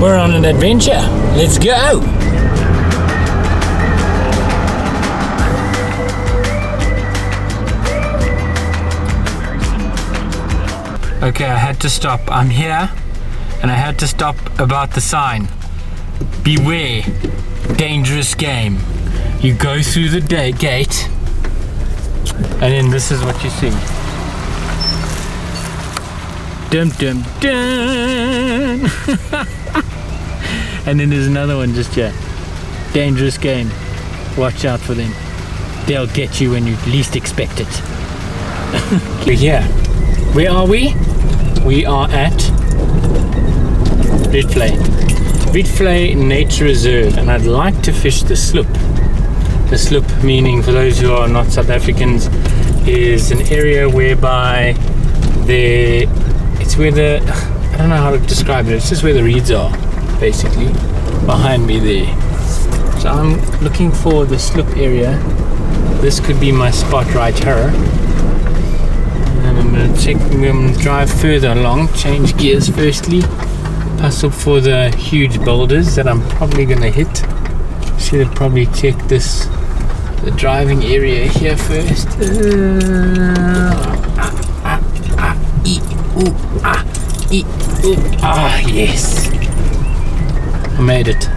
We're on an adventure. Let's go! Okay, I had to stop. I'm here and I had to stop about the sign. Beware, dangerous game. You go through the gate and then this is what you see. Dum dum dum. And then there's another one just here. Dangerous game. Watch out for them. They'll get you when you least expect it. We're here. Where are we? We are at Rietvlei Nature Reserve, and I'd like to fish the sloop. The sloop, meaning, for those who are not South Africans, is an area whereby it's where the, I don't know how to describe it, it's just where the reeds are, basically, behind me there. So I'm looking for the sloop area. This could be my spot right here. And I'm going to drive further along, change gears firstly, pass up for the huge boulders that I'm probably going to hit. Should have probably checked the driving area here first. Yes, I made it.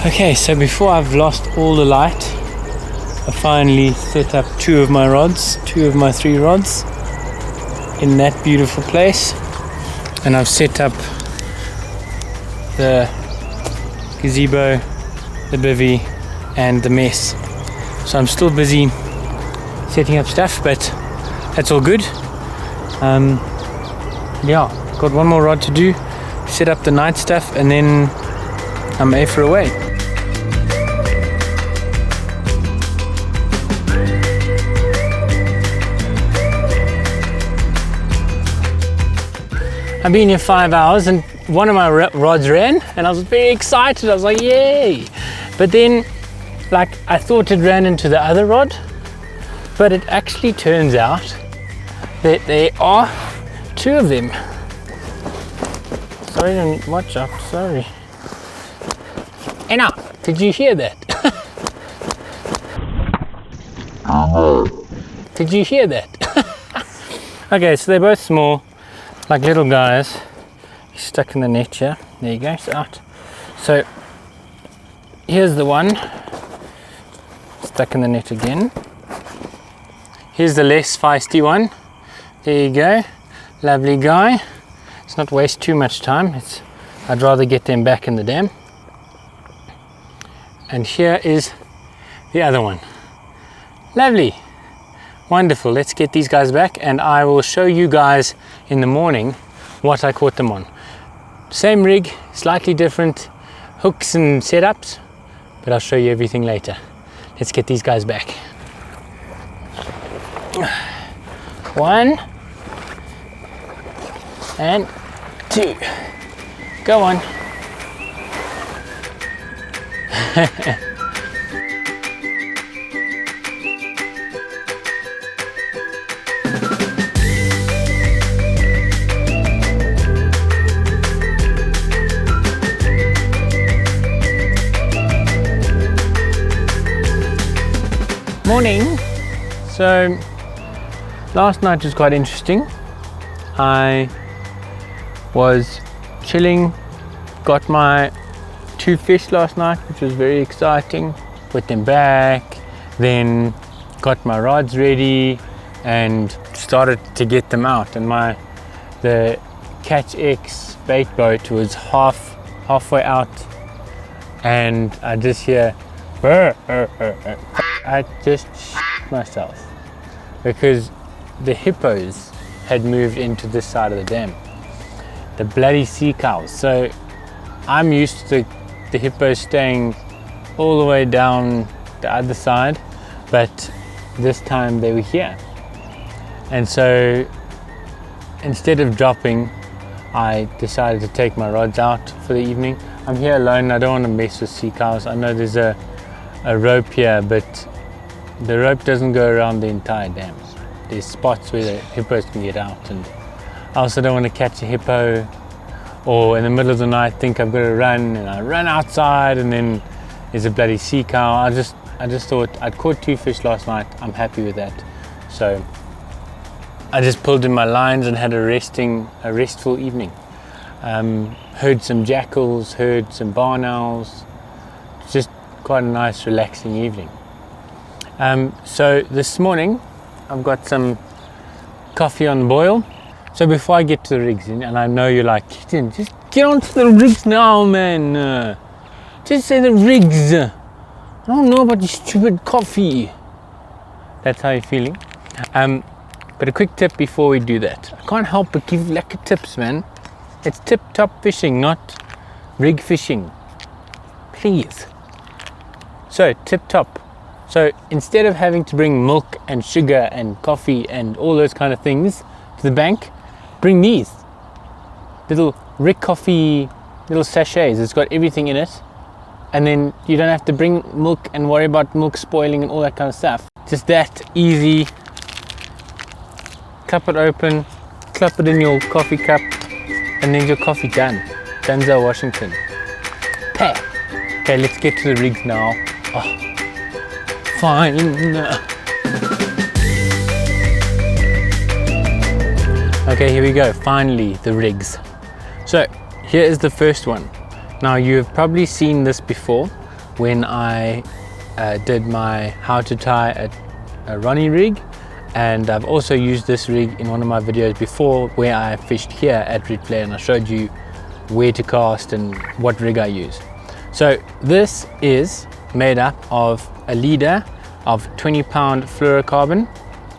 Okay, so before I've lost all the light, I finally set up two of my 3 rods in that beautiful place, and I've set up the gazebo, the bivvy and the mess. So I'm still busy setting up stuff, but that's all good. Yeah, got one more rod to do, set up the night stuff, and then I'm A for away. I've been here 5 hours and one of my rods ran and I was very excited. I was like, yay! But then, like, I thought it ran into the other rod, but it actually turns out that there are 2 of them. Sorry, don't watch out, sorry. Anna, did you hear that? Did you hear that? Okay, so they're both small, like little guys. He's stuck in the net here. There you go, it's out. So here's the one, stuck in the net again. Here's the less feisty one. There you go, lovely guy. Let's not waste too much time. I'd rather get them back in the dam. And here is the other one. Lovely. Wonderful. Let's get these guys back and I will show you guys in the morning what I caught them on. Same rig, slightly different hooks and setups, but I'll show you everything later. Let's get these guys back. 1 and 2. Go on. Morning. So last night was quite interesting. I was chilling, got my 2 fish last night, which was very exciting. Put them back, then got my rods ready and started to get them out. And the Catch X bait boat was halfway out, and I just hear I just myself because the hippos had moved into this side of the dam. The bloody sea cows. So I'm used to the hippos staying all the way down the other side, but this time they were here. And so instead of dropping, I decided to take my rods out for the evening. I'm here alone, I don't want to mess with sea cows. I know there's a rope here, but the rope doesn't go around the entire dam. There's spots where the hippos can get out, and I also don't want to catch a hippo or in the middle of the night think I've got to run, and I run outside and then there's a bloody sea cow. I just thought I'd caught 2 fish last night. I'm happy with that. So I just pulled in my lines and had a restful evening. Heard some jackals, heard some barn owls. Just quite a nice relaxing evening. So this morning I've got some coffee on the boil. So before I get to the rigs, and I know you're like, Keaton, just get onto the rigs now, man. Just say the rigs. I don't know about your stupid coffee. That's how you're feeling. But a quick tip before we do that. I can't help but give lekker tips, man. It's tip-top fishing, not rig fishing. Please. So, tip-top. So instead of having to bring milk and sugar and coffee and all those kind of things to the bank, bring these little Rig coffee little sachets. It's got everything in it, and then you don't have to bring milk and worry about milk spoiling and all that kind of stuff. Just that easy. Cup it open, clap it in your coffee cup, and then your coffee done. Denzel Washington. Pay. Okay, let's get to the rigs now. Oh, fine. Okay, here we go. Finally, the rigs. So here is the first one. Now you've probably seen this before when I did my how to tie a Ronnie rig, and I've also used this rig in one of my videos before where I fished here at Rietvlei, and I showed you where to cast and what rig I use. So this is made up of a leader of 20-pound fluorocarbon.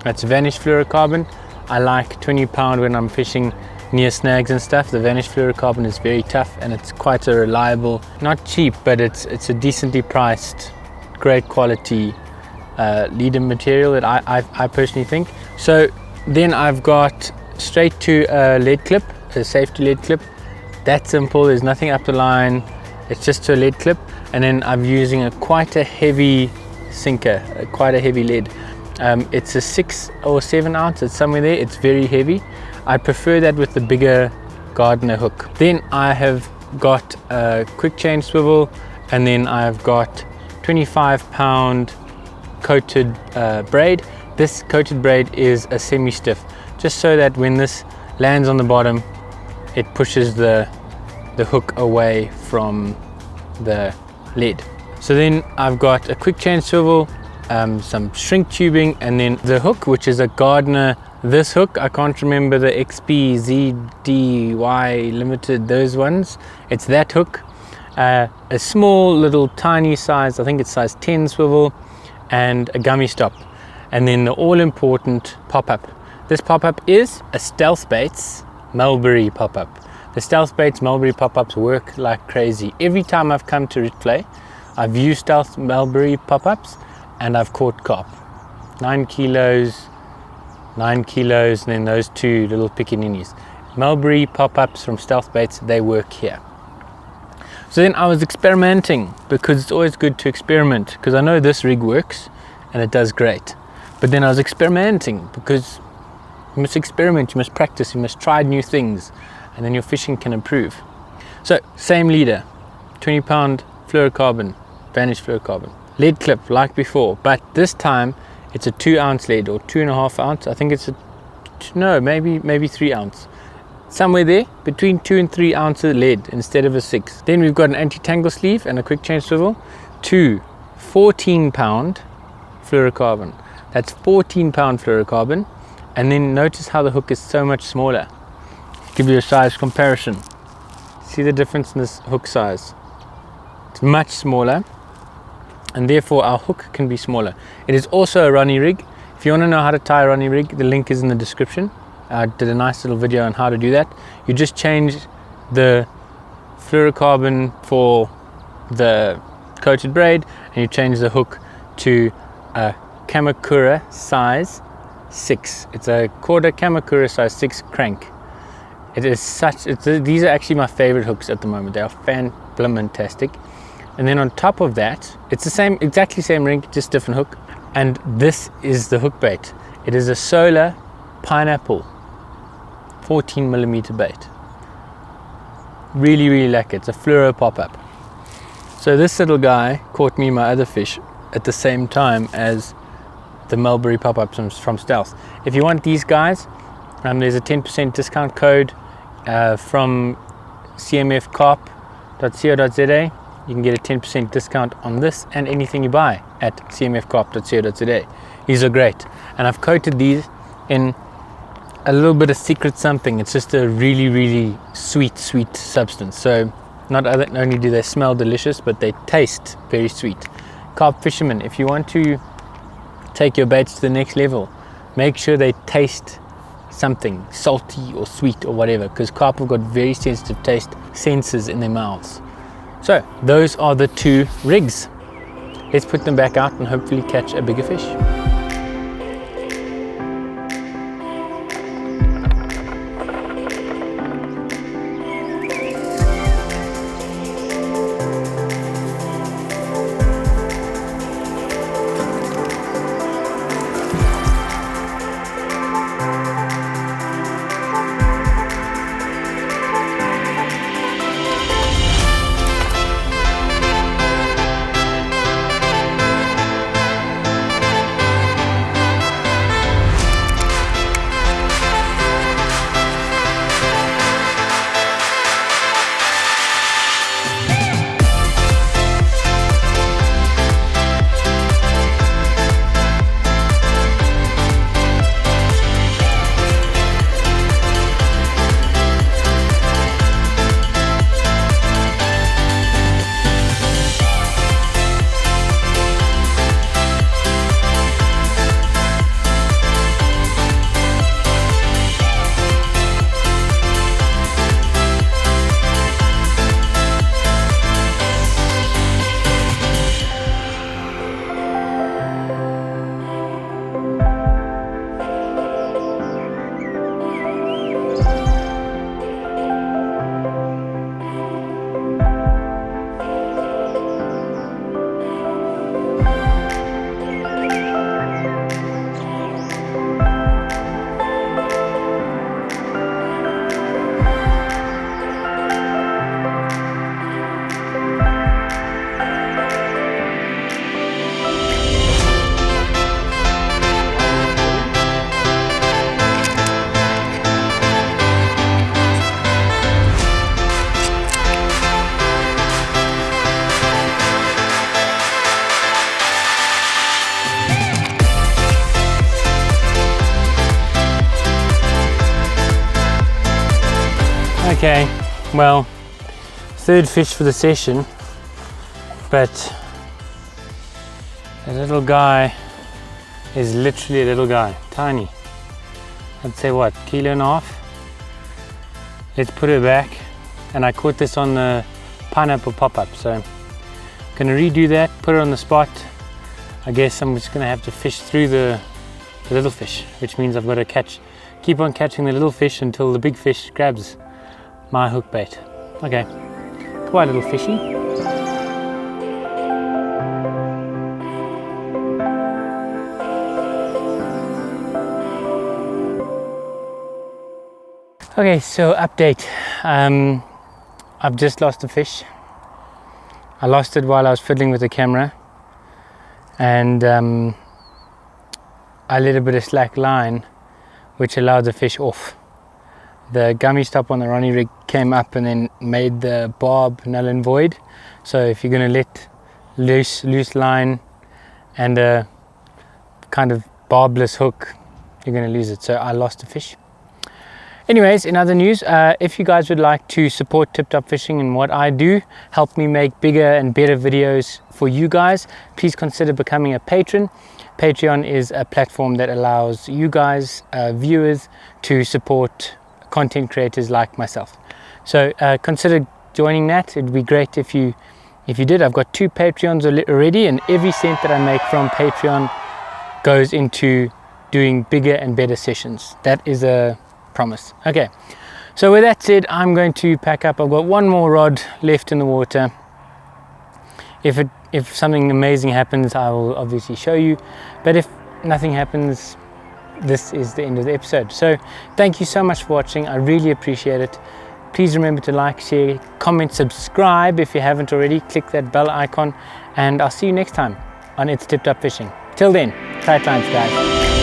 That's vanished fluorocarbon. I like 20-pound when I'm fishing near snags and stuff. The vanished fluorocarbon is very tough and it's quite a reliable, not cheap, but it's a decently priced, great quality leader material that I personally think. So then I've got straight to a lead clip, a safety lead clip. That simple, there's nothing up the line, it's just to a lead clip. And then I'm using quite a heavy sinker, quite a heavy lead. It's a 6 or 7 ounce, it's somewhere there, it's very heavy. I prefer that with the bigger Gardner hook. Then I have got a quick chain swivel, and then I've got 25-pound coated braid. This coated braid is a semi-stiff, just so that when this lands on the bottom, it pushes the hook away from the lead. So then I've got a quick chain swivel, some shrink tubing, and then the hook, which is a Gardner. This hook, I can't remember the XP, ZDY Limited, those ones. It's that hook. A small little tiny size, I think it's size 10 swivel, and a gummy stop. And then the all-important pop-up. This pop-up is a Stealth Baits Mulberry pop-up. The Stealth Baits Mulberry pop-ups work like crazy. Every time I've come to Rietvlei, I've used Stealth Mulberry pop-ups and I've caught carp. 9 kilos, and then those 2 little pickaninnies. Mulberry pop-ups from Stealth Baits, they work here. So then I was experimenting, because it's always good to experiment, because I know this rig works and it does great. But then I was experimenting, because you must experiment, you must practice, you must try new things, and then your fishing can improve. So same leader, 20-pound fluorocarbon, vanished fluorocarbon. Lead clip like before, but this time it's a 2-ounce lead, or 2.5 ounce. I think it's maybe 3 ounce. Somewhere there, between 2 and 3 ounces lead instead of a 6. Then we've got an anti-tangle sleeve and a quick chain swivel to 14-pound fluorocarbon. That's 14-pound fluorocarbon. And then notice how the hook is so much smaller. Give you a size comparison. See the difference in this hook size? It's much smaller, and therefore our hook can be smaller. It is also a Ronnie rig. If you want to know how to tie a Ronnie rig, the link is in the description. I did a nice little video on how to do that. You just change the fluorocarbon for the coated braid, and you change the hook to a Kamakura size 6. It's a quarter Kamakura size 6 crank. It is such, these are actually my favorite hooks at the moment. They are fantastic. And then on top of that, it's the same, exactly same rig, just different hook. And this is the hook bait. It is a solar pineapple 14mm bait. Really like it. It's a fluoro pop-up. So this little guy caught me my other fish at the same time as the mulberry pop-ups from Stealth. If you want these guys, there's a 10% discount code from cmfcarp.co.za. You can get a 10% discount on this and anything you buy at cmfcarp.co.za. These are great, and I've coated these in a little bit of secret something. It's just a really sweet substance. So not only do they smell delicious, but they taste very sweet. Carp fishermen, if you want to take your baits to the next level, make sure they taste something salty or sweet or whatever, because carp have got very sensitive taste sensors in their mouths. So those are the 2 rigs. Let's put them back out and hopefully catch a bigger fish. Okay, well, 3rd fish for the session, but the little guy is literally a little guy, tiny. I'd say what, 1.5 kilos? Let's put it back, and I caught this on the pineapple pop-up, so I'm gonna redo that, put it on the spot. I guess I'm just gonna have to fish through the little fish, which means I've got to keep on catching the little fish until the big fish grabs my hook bait. Okay, quite a little fishy. Okay, so update. I've just lost a fish. I lost it while I was fiddling with the camera, and I let a bit of slack line, which allowed the fish off. The gummy stop on the Ronnie Rig came up and then made the barb null and void. So if you're going to let loose line and a kind of barbless hook, you're going to lose it. So I lost a fish. Anyways, in other news, if you guys would like to support Tip Top Fishing and what I do, help me make bigger and better videos for you guys, please consider becoming a patron. Patreon is a platform that allows you guys, viewers, to support content creators like myself. So consider joining that. It'd be great if you did. I've got 2 Patreons already, and every cent that I make from Patreon goes into doing bigger and better sessions. That is a promise. Okay, so with that said, I'm going to pack up. I've got one more rod left in the water. If something amazing happens, I will obviously show you, but if nothing happens, this is the end of the episode. So thank you so much for watching. I really appreciate it. Please remember to like, share, comment, subscribe if you haven't already. Click that bell icon, and I'll see you next time on It's Tip Top Fishing. Till then, tight lines, guys.